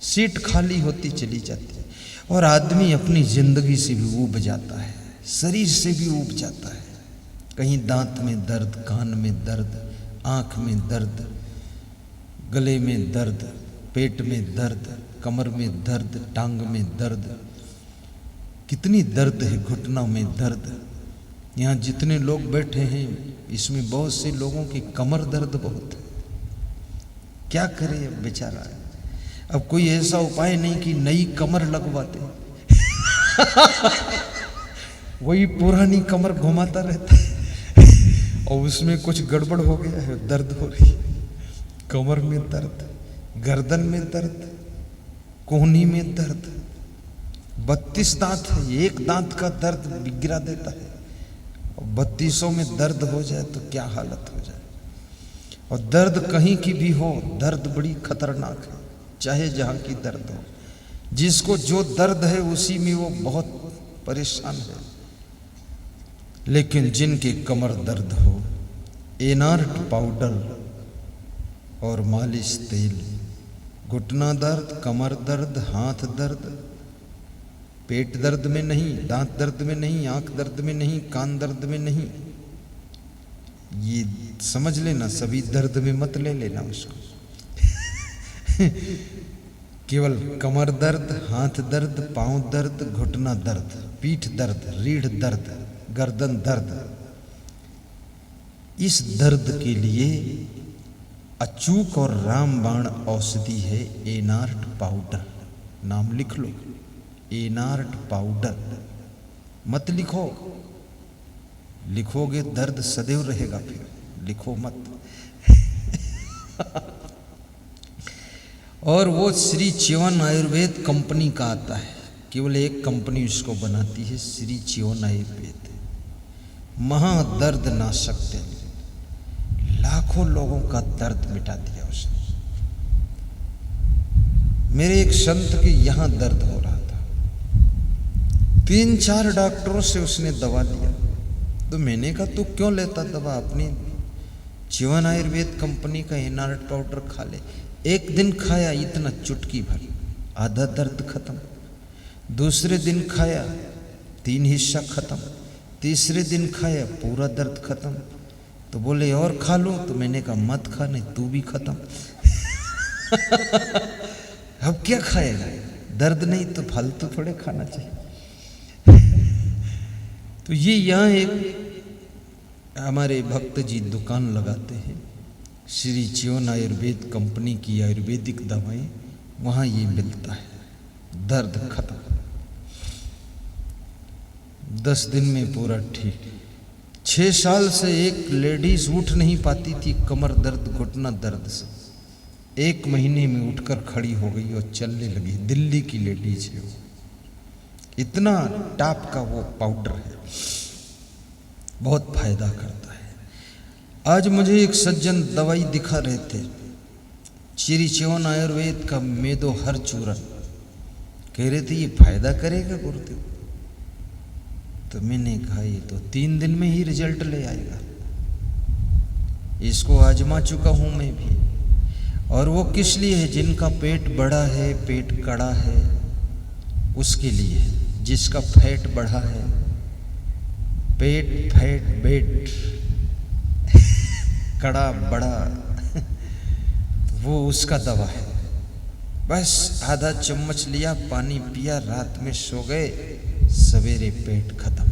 Seat खाली होती चली जाती है और आदमी अपनी जिंदगी से भी ऊब जाता है, शरीर से भी ऊब जाता है। कहीं दांत में दर्द, कान में दर्द, आँख में दर्द, गले में दर्द, पेट में दर्द, कमर में दर्द, टांग में दर्द, कितनी दर्द है, घुटनों में दर्द। यहाँ जितने लोग बैठे हैं इसमें बहुत से लोगों की कमर दर्द बहुत है। क्या करे अब बेचारा। अब कोई ऐसा उपाय नहीं कि नई कमर लगवाते वही पुरानी कमर घुमाता रहता है और उसमें कुछ गड़बड़ हो गया है, दर्द हो रही है। कमर में दर्द, गर्दन में दर्द, कोहनी में दर्द। 32 दांत है, एक दांत का दर्द बिगड़ा देता है और 32 में दर्द हो जाए तो क्या हालत हो जाए। और दर्द कहीं की भी हो, दर्द बड़ी खतरनाक है, चाहे जहां की दर्द हो। जिसको जो दर्द है उसी में वो बहुत परेशान है। लेकिन जिनके कमर दर्द हो, एनार्ट पाउडर और मालिश तेल, घुटना दर्द, कमर दर्द, हाथ दर्द, पेट दर्द में नहीं, दांत दर्द में नहीं, आंख दर्द में नहीं, कान दर्द में नहीं, ये समझ लेना। सभी दर्द में मत ले लेना उसको केवल कमर दर्द, हाथ दर्द, पांव दर्द, घुटना दर्द, पीठ दर्द, रीढ़ दर्द, गर्दन दर्द, इस दर्द के लिए अचूक और रामबाण औषधि है एनार्ट पाउडर। नाम लिख लो, एनार्ट पाउडर। मत लिखो, लिखोगे दर्द सदैव रहेगा, फिर लिखो मत और वो श्री च्यवन आयुर्वेद कंपनी का आता है, केवल एक कंपनी उसको बनाती है, श्री च्यवन आयुर्वेद। महादर्द नाशक तेल, लाखों लोगों का दर्द मिटा दिया उसने। मेरे एक संत के यहां दर्द हो रहा था, 3-4 डॉक्टरों से उसने दवा लिया। तो मैंने कहा तू क्यों लेता दवा, अपनी च्यवन आयुर्वेद कंपनी का एनार्ट पाउडर खा ले। एक दिन खाया, इतना चुटकी भर, आधा दर्द खत्म। दूसरे दिन खाया, 3 हिस्सा खत्म। तीसरे दिन खाया, पूरा दर्द खत्म। तो बोले और खा लो, तो मैंने कहा मत खा, नहीं तू भी खत्म अब क्या खाएगा, दर्द नहीं तो फालतू थोड़े खाना चाहिए। तो ये यहाँ एक हमारे भक्त जी दुकान लगाते हैं, श्री च्यवन आयुर्वेद कंपनी की आयुर्वेदिक दवाएं, वहाँ ये मिलता है, दर्द खत्म, 10 दिन में पूरा ठीक। 6 साल से एक लेडीज उठ नहीं पाती थी कमर दर्द, घुटना दर्द से, 1 महीने में उठकर खड़ी हो गई और चलने लगी। दिल्ली की लेडीज है वो, इतना टॉप का वो पाउडर है, बहुत फायदा करता है। आज मुझे एक सज्जन दवाई दिखा रहे थे, श्री च्यवन आयुर्वेद का मेदो हर चूरन, कह रहे थे ये फायदा करेगा गुरुदेव। तो मैंने कहा ये तो 3 दिन में ही रिजल्ट ले आएगा, इसको आजमा चुका हूं मैं भी। और वो किस लिए है, जिनका पेट बड़ा है, पेट कड़ा है, उसके लिए है। जिसका फैट बढ़ा है, पेट फैट बेट कड़ा बड़ा वो उसका दवा है। बस आधा चम्मच लिया, पानी पिया, रात में सो गए, सवेरे पेट खत्म,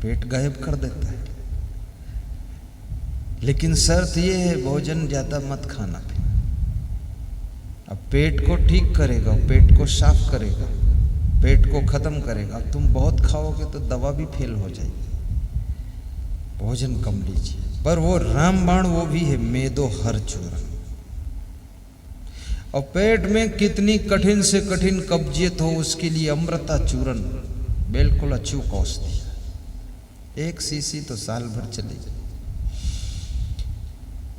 पेट गायब कर देता है। लेकिन शर्त ये है भोजन ज्यादा मत खाना। अब पेट को ठीक करेगा, पेट को साफ करेगा, पेट को खत्म करेगा। तुम बहुत खाओगे तो दवा भी फेल हो जाएगी। भोजन कम लीजिए। पर वो रामबाण वो भी है, मेदो हर चूरन। और पेट में कितनी कठिन से कठिन कब्जियत हो, उसके लिए अमृता चूरन बिल्कुल अचूक औषधि है। 1 शीशी तो साल भर चलेगी।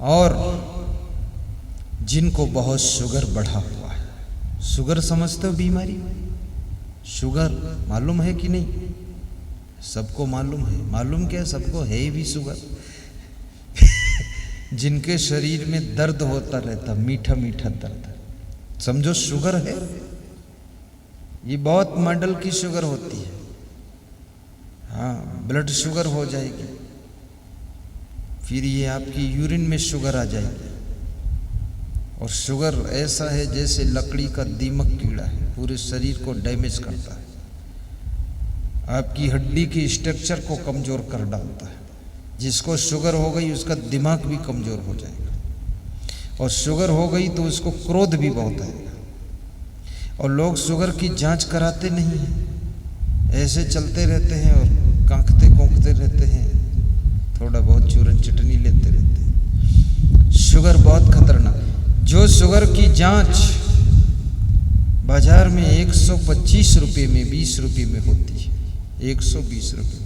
और जिनको बहुत शुगर बढ़ा हुआ है, शुगर समझते हो बीमारी, शुगर मालूम है कि नहीं? सबको मालूम है। मालूम क्या, सबको है भी शुगर जिनके शरीर में दर्द होता रहता, मीठा मीठा दर्द, समझो शुगर है, ये बहुत मॉडल की शुगर होती है। हाँ, ब्लड शुगर हो जाएगी, फिर ये आपकी यूरिन में शुगर आ जाएगी। और शुगर ऐसा है जैसे लकड़ी का दीमक कीड़ा है, पूरे शरीर को डैमेज करता है, आपकी हड्डी के स्ट्रक्चर को कमज़ोर कर डालता है। जिसको शुगर हो गई उसका दिमाग भी कमज़ोर हो जाएगा, और शुगर हो गई तो उसको क्रोध भी बहुत आएगा। और लोग शुगर की जांच कराते नहीं हैं, ऐसे चलते रहते हैं और कांखते कोंखते रहते हैं, थोड़ा बहुत चूरन चटनी लेते रहते हैं। शुगर बहुत खतरनाक। जो शुगर की जांच बाजार में 125 रुपये में, 20 रुपये में होती है, 120 रुपये,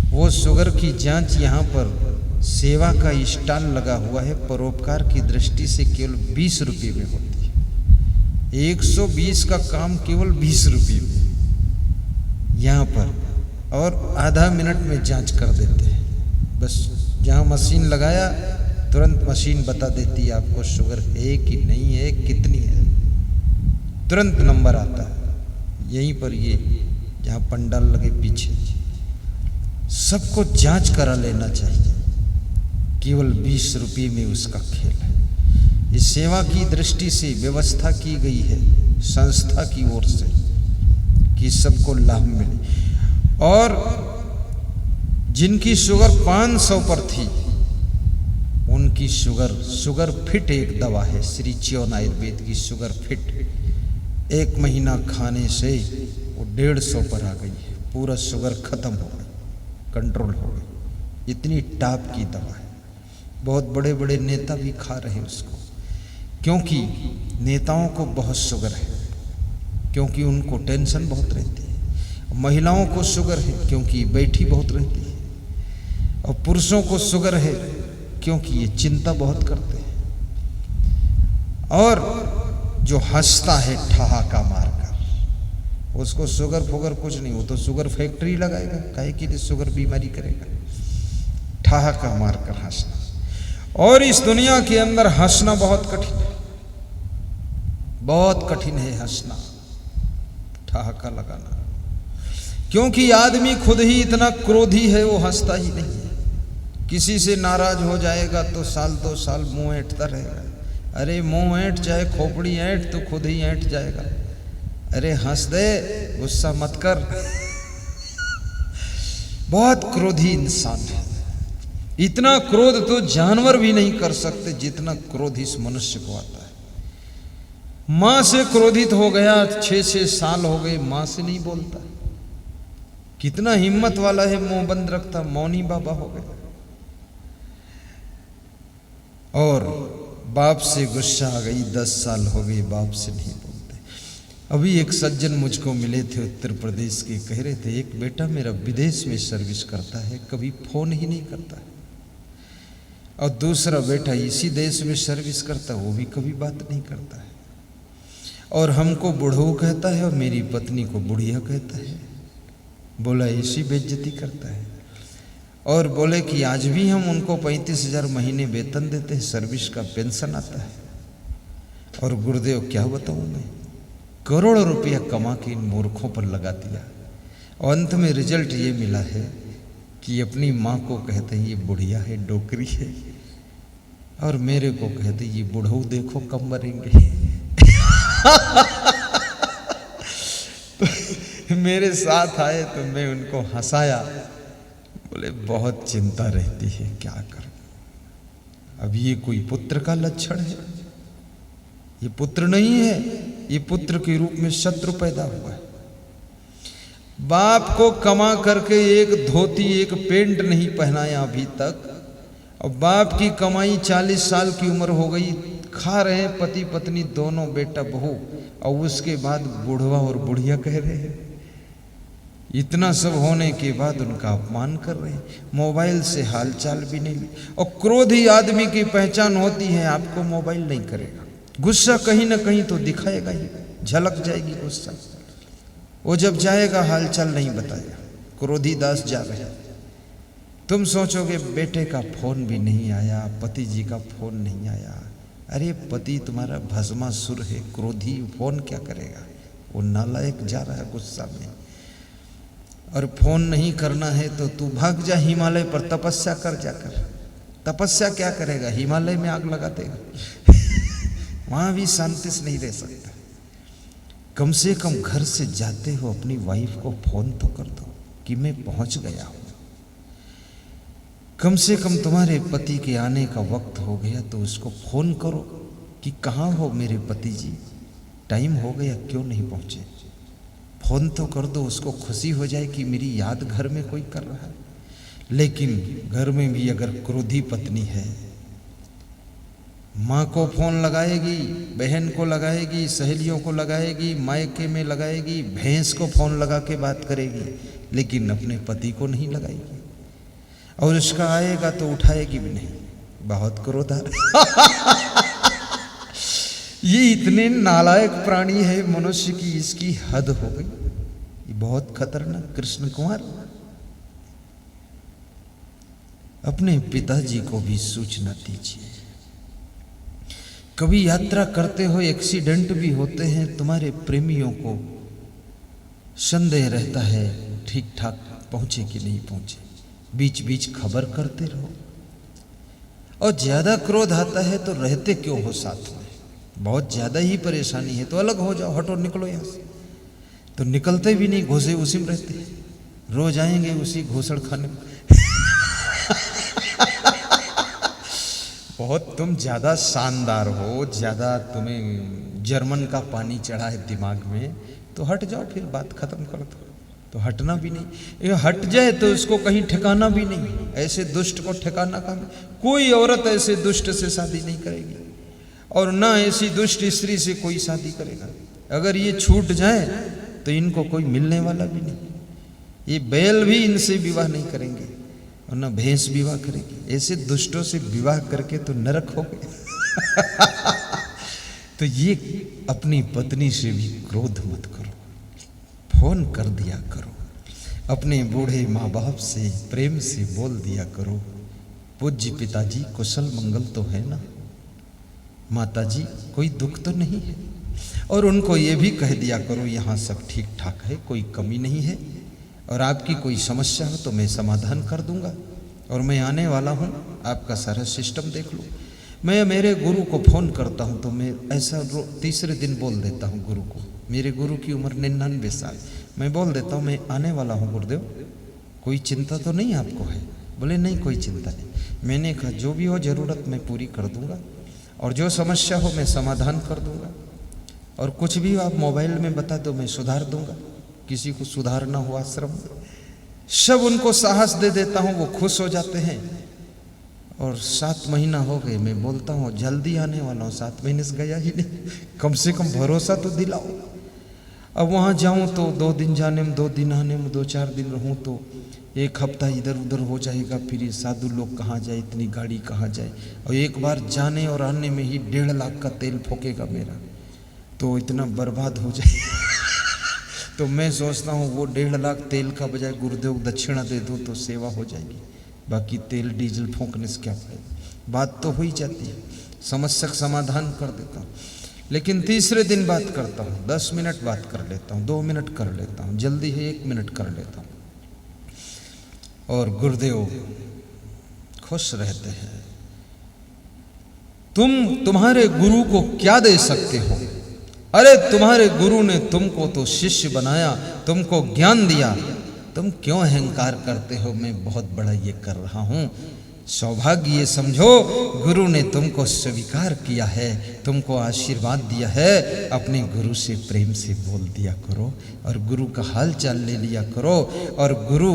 वो शुगर की जांच यहाँ पर सेवा का स्टॉल लगा हुआ है, परोपकार की दृष्टि से केवल 20 रुपये में होती है। 120 का काम केवल 20 रुपये में यहाँ पर, और आधा मिनट में जांच कर देते हैं। बस जहाँ मशीन लगाया तुरंत मशीन बता देती है आपको शुगर है कि नहीं है, कितनी है, तुरंत नंबर आता है। यहीं पर ये जहाँ पंडाल लगे पीछे, सबको जांच करा लेना चाहिए, केवल 20 रुपये में उसका खेल है। इस सेवा की दृष्टि से व्यवस्था की गई है संस्था की ओर से कि सबको लाभ मिले। और जिनकी शुगर 500 पर थी, उनकी शुगर फिट एक दवा है, श्री च्योन आयुर्वेद की शुगर फिट। 1 महीना खाने से वो 150 पर आ गई है, पूरा शुगर खत्म हो गई, कंट्रोल हो गई। इतनी टॉप की दवा है, बहुत बड़े बड़े नेता भी खा रहे हैं उसको, क्योंकि नेताओं को बहुत शुगर है, क्योंकि उनको टेंशन बहुत रहती है। महिलाओं को शुगर है क्योंकि बैठी बहुत रहती है, और पुरुषों को शुगर है क्योंकि ये चिंता बहुत करते हैं। और जो हंसता है ठहाका मारकर, उसको शुगर फुगर कुछ नहीं, वो तो शुगर फैक्ट्री लगाएगा, काहे के लिए शुगर बीमारी करेगा। ठहाका मारकर हंसना। और इस दुनिया के अंदर हंसना बहुत कठिन है, बहुत कठिन है हंसना, ठहाका लगाना, क्योंकि आदमी खुद ही इतना क्रोधी है, वो हंसता ही नहीं है। किसी से नाराज हो जाएगा तो साल 2 साल मुंह ऐंठता रहेगा। अरे मुंह ऐंठ चाहे खोपड़ी ऐंठ, तो खुद ही ऐंठ जाएगा। अरे हंस दे, गुस्सा मत कर। बहुत क्रोधी इंसान है। इतना क्रोध तो जानवर भी नहीं कर सकते जितना क्रोध इस मनुष्य को आता है। मां से क्रोधित हो गया, 6-6 साल हो गए, मां से नहीं बोलता। कितना हिम्मत वाला है, मुंह बंद रखता, मौनी बाबा हो गया। और बाप से गुस्सा आ गई, 10 साल हो गए बाप से नहीं बोलते। अभी एक सज्जन मुझको मिले थे उत्तर प्रदेश के, कह रहे थे एक बेटा मेरा विदेश में सर्विस करता है, कभी फोन ही नहीं करता है, और दूसरा बेटा इसी देश में सर्विस करता है, वो भी कभी बात नहीं करता है, और हमको बुढ़ऊ कहता है और मेरी पत्नी को बुढ़िया कहता है। बोला ऐसी बेइज्जती करता है। और बोले कि आज भी हम उनको 35,000 महीने वेतन देते हैं, सर्विस का पेंशन आता है। और गुरुदेव क्या बताऊं मैं, करोड़ों रुपया कमा के इन मूर्खों पर लगा दिया, और अंत में रिजल्ट ये मिला है कि अपनी माँ को कहते हैं ये बुढ़िया है, डोकरी है, और मेरे को कहते ये बुढ़ऊ देखो कम मरेंगे। तो मेरे साथ आए तो मैं उनको हंसाया, बोले बहुत चिंता रहती है, क्या करूं। अब ये कोई पुत्र का लक्षण है? ये पुत्र नहीं है, ये पुत्र के रूप में शत्रु पैदा हुआ है। बाप को कमा करके एक धोती एक पेंट नहीं पहनाया अभी तक, और बाप की कमाई 40 साल की उम्र हो गई, खा रहे हैं पति पत्नी दोनों, बेटा बहू, और उसके बाद बुढ़वा और बुढ़िया कह रहे हैं। इतना सब होने के बाद उनका अपमान कर रहे हैं, मोबाइल से हालचाल भी नहीं। और क्रोधी आदमी की पहचान होती है, आपको मोबाइल नहीं करेगा, गुस्सा कहीं ना कहीं तो दिखाएगा ही, झलक जाएगी गुस्सा। वो जब जाएगा हालचाल नहीं बताएगा। क्रोधी दास जा रहे हैं, तुम सोचोगे बेटे का फोन भी नहीं आया, पति जी का फोन नहीं आया, अरे पति तुम्हारा भस्मासुर है, क्रोधी, फोन क्या करेगा? वो नालायक जा रहा है गुस्सा में। और फोन नहीं करना है तो तू भाग जा हिमालय पर, तपस्या कर जाकर। तपस्या क्या करेगा? हिमालय में आग लगा देगा। वहां भी शांति से नहीं रह सकता। कम से कम घर से जाते हो अपनी वाइफ को फोन तो कर दो कि मैं पहुंच गया हूं। कम से कम तुम्हारे पति के आने का वक्त हो गया तो उसको फोन करो कि कहाँ हो मेरे पति जी, टाइम हो गया, क्यों नहीं पहुंचे? फोन तो कर दो, उसको खुशी हो जाए कि मेरी याद घर में कोई कर रहा है। लेकिन घर में भी अगर क्रोधी पत्नी है, माँ को फोन लगाएगी, बहन को लगाएगी, सहेलियों को लगाएगी, मायके में लगाएगी, भैंस को फोन लगा के बात करेगी, लेकिन अपने पति को नहीं लगाएगी। और उसका आएगा तो उठाएगी भी नहीं। बहुत क्रोध आ ये इतने नालायक प्राणी है मनुष्य की, इसकी हद हो गई। ये बहुत खतरनाक। कृष्ण कुमार अपने पिताजी को भी सूचना दीजिए। कभी यात्रा करते हो एक्सीडेंट भी होते हैं, तुम्हारे प्रेमियों को संदेह रहता है ठीक ठाक पहुंचे कि नहीं पहुंचे, बीच बीच खबर करते रहो। और ज्यादा क्रोध आता है तो रहते क्यों हो साथ में? बहुत ज्यादा ही परेशानी है तो अलग हो जाओ, हटो, निकलो यहां से। तो निकलते भी नहीं, घुसे उसी में रहते, रोज आएंगे उसी घोसड़ खाने में। बहुत तुम ज्यादा शानदार हो, ज्यादा तुम्हें जर्मन का पानी चढ़ा है दिमाग में, तो हट जाओ, फिर बात खत्म कर दो। तो हटना भी नहीं, ये हट जाए तो उसको कहीं ठिकाना भी नहीं। ऐसे दुष्ट को ठिकाना कहाँ? कोई औरत ऐसे दुष्ट से शादी नहीं करेगी, और ना ऐसी दुष्ट स्त्री से कोई शादी करेगा। अगर ये छूट जाए तो इनको कोई मिलने वाला भी नहीं। ये बैल भी इनसे विवाह नहीं करेंगे, और ना भैंस विवाह करेगी। ऐसे दुष्टों से विवाह करके तो नरक हो गए। तो ये अपनी पत्नी से भी क्रोध मत करो, फोन कर दिया करो। अपने बूढ़े माँ बाप से प्रेम से बोल दिया करो, पूज्य पिताजी कुशल मंगल तो है ना, माताजी कोई दुख तो नहीं है। और उनको ये भी कह दिया करो यहाँ सब ठीक ठाक है, कोई कमी नहीं है, और आपकी कोई समस्या हो तो मैं समाधान कर दूंगा, और मैं आने वाला हूँ, आपका सारा सिस्टम देख लो। मैं मेरे गुरु को फ़ोन करता हूँ तो मैं ऐसा तीसरे दिन बोल देता हूँ गुरु को। मेरे गुरु की उम्र 99 साल। मैं बोल देता हूँ मैं आने वाला हूँ गुरुदेव, कोई चिंता तो नहीं आपको है? बोले नहीं कोई चिंता नहीं। मैंने कहा जो भी हो ज़रूरत मैं पूरी कर दूँगा, और जो समस्या हो मैं समाधान कर दूँगा, और कुछ भी आप मोबाइल में बता दो मैं सुधार दूँगा। किसी को सुधारना हो आश्रम में, सब उनको साहस दे देता हूँ, वो खुश हो जाते हैं। और 7 महीना हो गए, मैं बोलता हूँ जल्दी आने वाला हूँ, 7 महीने से गया ही नहीं, कम से कम भरोसा तो दिलाओ। अब वहाँ जाऊँ तो 2 दिन जाने में, 2 दिन आने में, 2-4 दिन रहूँ तो 1 हफ्ता इधर उधर हो जाएगा। फिर ये साधु लोग कहाँ जाए, इतनी गाड़ी कहाँ जाए, और एक बार जाने और आने में ही 1.5 लाख का तेल फूकेगा मेरा, तो इतना बर्बाद हो जाए। तो मैं सोचता हूँ वो 1.5 लाख तेल का बजाय गुरुदेव दक्षिणा दे दूँ तो सेवा हो जाएगी, बाकी तेल डीजल फूंकने से क्या फायदा। बात तो हो ही जाती है, समस्या का समाधान कर देता हूँ। लेकिन तीसरे दिन बात करता हूँ, 10 मिनट बात कर लेता हूँ, 2 मिनट कर लेता हूँ, जल्दी है 1 मिनट कर लेता हूँ, और गुरुदेव खुश रहते हैं। तुम्हारे गुरु को क्या दे सकते हो? अरे तुम्हारे गुरु ने तुमको तो शिष्य बनाया, तुमको ज्ञान दिया, तुम क्यों अहंकार करते हो मैं बहुत बड़ा ये कर रहा हूँ? सौभाग्य ये समझो गुरु ने तुमको स्वीकार किया है, तुमको आशीर्वाद दिया है। अपने गुरु से प्रेम से बोल दिया करो, और गुरु का हाल चाल ले लिया करो, और गुरु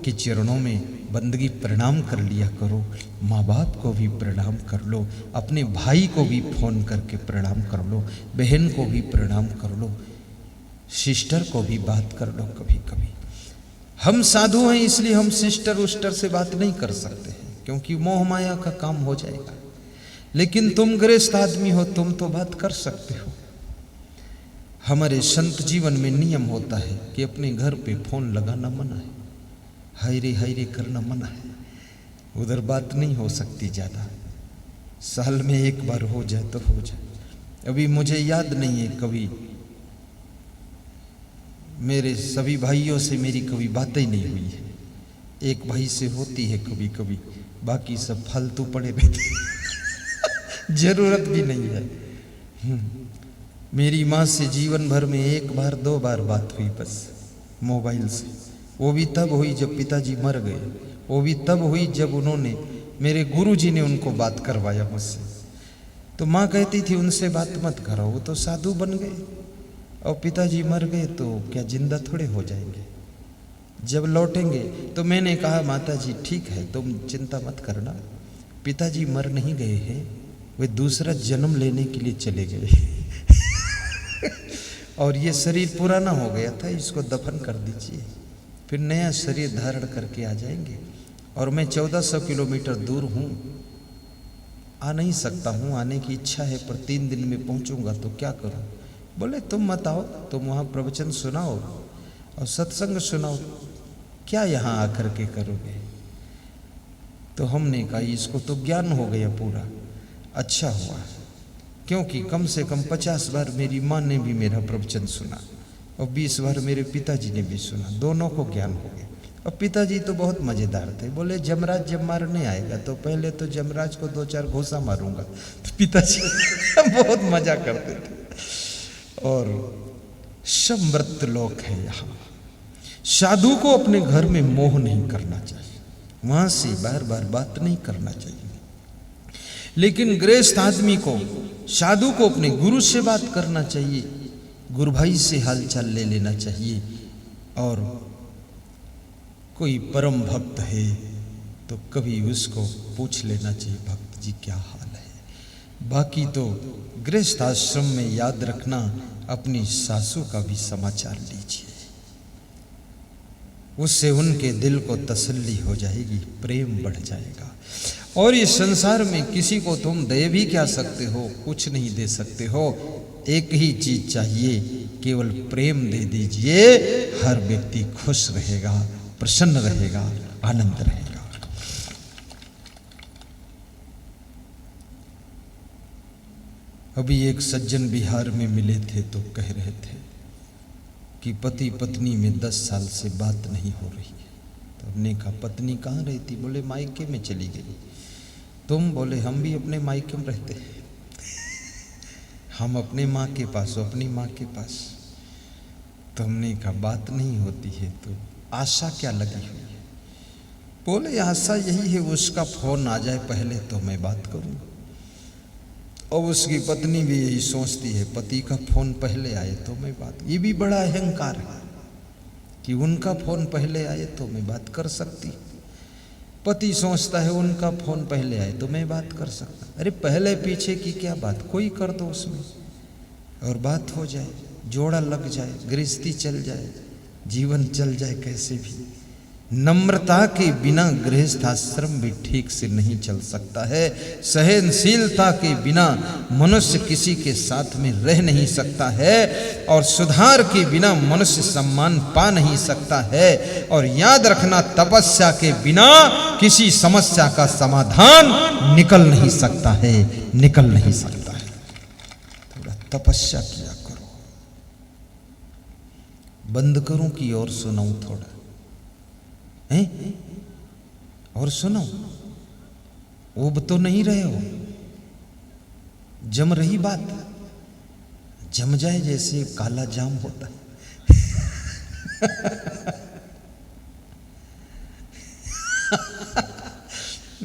के चरणों में बंदगी प्रणाम कर लिया करो। माँ बाप को भी प्रणाम कर लो, अपने भाई को भी फ़ोन करके प्रणाम कर लो, बहन को भी प्रणाम कर लो, सिस्टर को भी बात कर लो। कभी कभी हम साधु हैं इसलिए हम सिस्टर उस्टर से बात नहीं कर सकते हैं, क्योंकि मोह माया का काम हो जाएगा। लेकिन तुम गृहस्थ आदमी हो, तुम तो बात कर सकते हो। हमारे संत जीवन में नियम होता है कि अपने घर पे फोन लगाना मना है, हाय रे करना मना है, उधर बात नहीं हो सकती ज़्यादा। साल में एक बार हो जाए तो हो जाए। अभी मुझे याद नहीं है कभी मेरे सभी भाइयों से मेरी कभी बातें नहीं हुई है। एक भाई से होती है कभी कभी, बाकी सब फालतू पड़े रहते जरूरत भी नहीं है। मेरी माँ से जीवन भर में एक बार दो बार बात हुई बस मोबाइल से, वो भी तब हुई जब पिताजी मर गए, वो भी तब हुई जब उन्होंने मेरे गुरुजी ने उनको बात करवाया मुझसे। तो माँ कहती थी उनसे बात मत करो, वो तो साधु बन गए, और पिताजी मर गए तो क्या जिंदा थोड़े हो जाएंगे, जब लौटेंगे। तो मैंने कहा माता जी ठीक है, तुम चिंता मत करना, पिताजी मर नहीं गए हैं, वे दूसरा जन्म लेने के लिए चले गए और ये शरीर पुराना हो गया था, इसको दफन कर दीजिए, फिर नया शरीर धारण करके आ जाएंगे। और मैं 1400 किलोमीटर दूर हूँ, आ नहीं सकता हूँ, आने की इच्छा है पर 3 दिन में पहुँचूंगा तो क्या करूँ। बोले तुम मत आओ, तुम वहाँ प्रवचन सुनाओ और सत्संग सुनाओ, क्या यहाँ आकर के करोगे। तो हमने कहा इसको तो ज्ञान हो गया पूरा, अच्छा हुआ, क्योंकि कम से कम 50 बार मेरी माँ ने भी मेरा प्रवचन सुना और 20 बार मेरे पिताजी ने भी सुना, दोनों को ज्ञान हो गया। और पिताजी तो बहुत मज़ेदार थे, बोले जमराज जब मारने आएगा तो पहले तो जमराज को 2-4 घोसा मारूंगा। तो पिताजी बहुत मजा करते थे। और समृद्ध लोक है यहाँ, साधु को अपने घर में मोह नहीं करना चाहिए, वहां से बार बार बात नहीं करना चाहिए। लेकिन गृहस्थ आदमी को, साधु को अपने गुरु से बात करना चाहिए, गुरु भाई से हालचाल ले लेना चाहिए। और कोई परम भक्त है तो कभी उसको पूछ लेना चाहिए, भक्त जी क्या हाल है। बाकी तो गृहस्थ आश्रम में याद रखना, अपनी सासू का भी समाचार लीजिए, उससे उनके दिल को तसल्ली हो जाएगी, प्रेम बढ़ जाएगा। और इस संसार में किसी को तुम दे भी क्या सकते हो, कुछ नहीं दे सकते हो, एक ही चीज चाहिए, केवल प्रेम दे दीजिए, हर व्यक्ति खुश रहेगा, प्रसन्न रहेगा, आनंद रहेगा। अभी एक सज्जन बिहार में मिले थे तो कह रहे थे कि पति पत्नी में 10 साल से बात नहीं हो रही है। तो हमने कहा पत्नी कहाँ रहती, बोले मायके में चली गई। तुम, बोले हम भी अपने मायके में रहते हैं, हम अपने माँ के पास, अपनी माँ के पास। तो हमने कहा बात नहीं होती है तो आशा क्या लगी हुई है। बोले आशा यही है उसका फोन आ जाए पहले तो मैं बात करूँ। और उसकी पत्नी भी यही सोचती है, पति का फोन पहले आए तो मैं बात। ये भी बड़ा अहंकार है कि उनका फोन पहले आए तो मैं बात कर सकती। पति सोचता है उनका फोन पहले आए तो मैं बात कर सकता। अरे पहले पीछे की क्या बात, कोई कर दो उसमें और बात हो जाए, जोड़ा लग जाए, गृहस्थी चल जाए, जीवन चल जाए कैसे भी। नम्रता के बिना गृहस्थ आश्रम भी ठीक से नहीं चल सकता है। सहनशीलता के बिना मनुष्य किसी के साथ में रह नहीं सकता है। और सुधार के बिना मनुष्य सम्मान पा नहीं सकता है। और याद रखना, तपस्या के बिना किसी समस्या का समाधान निकल नहीं सकता है, निकल नहीं सकता है। थोड़ा तपस्या किया करो। बंद करूं कि और सुनाऊं थोड़ा हैं? और सुनो, उब तो नहीं रहे हो, जम रही बात, जम जाए जैसे काला जाम होता है।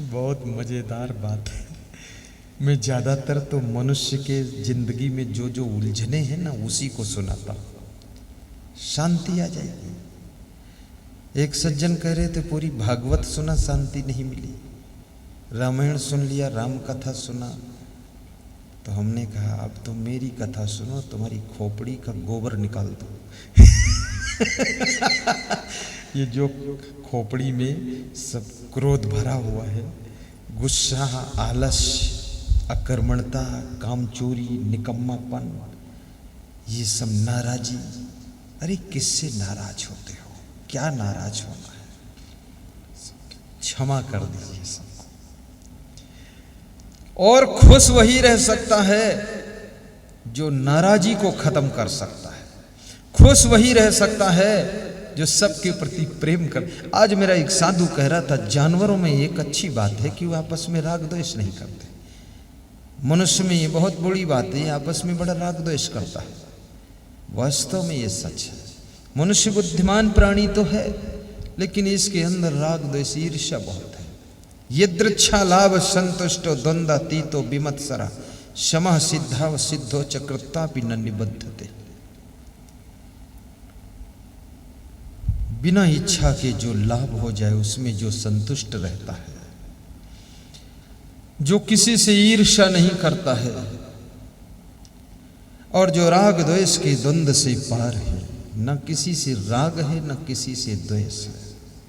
बहुत मजेदार बात है। मैं ज्यादातर तो मनुष्य के जिंदगी में जो जो उलझने हैं ना, उसी को सुनाता हूं, शांति आ जाएगी। एक सज्जन कह रहे थे पूरी भागवत सुना, शांति नहीं मिली। रामायण सुन लिया, राम कथा सुना। तो हमने कहा अब तो मेरी कथा सुनो, तुम्हारी खोपड़ी का गोबर निकाल दो। ये जो खोपड़ी में सब क्रोध भरा हुआ है, गुस्सा, आलस्य, अकर्मणता, कामचोरी, निकम्मापन, ये सब नाराजी। अरे किससे नाराज होते हो, क्या नाराज होना है, क्षमा कर दीजिए सबको। और खुश वही रह सकता है जो नाराजी को खत्म कर सकता है। खुश वही रह सकता है जो सबके प्रति प्रेम कर। आज मेरा एक साधु कह रहा था, जानवरों में एक अच्छी बात है कि वो आपस में राग द्वेष नहीं करते। मनुष्य में ये बहुत बुरी बात है, आपस में बड़ा राग द्वेष करता है। वास्तव में ये सच है। मनुष्य बुद्धिमान प्राणी तो है, लेकिन इसके अंदर राग द्वेष ईर्ष्या बहुत है। यदृच्छा लाभ संतुष्टो द्वंद्वातीतो विमत्सरा शमः सिद्धाव सिद्धो चक्रतापि न निबद्धते। बिना इच्छा के जो लाभ हो जाए उसमें जो संतुष्ट रहता है, जो किसी से ईर्ष्या नहीं करता है और जो राग द्वेष के द्वंद्व से पार है, न किसी से राग है न किसी से द्वेष है।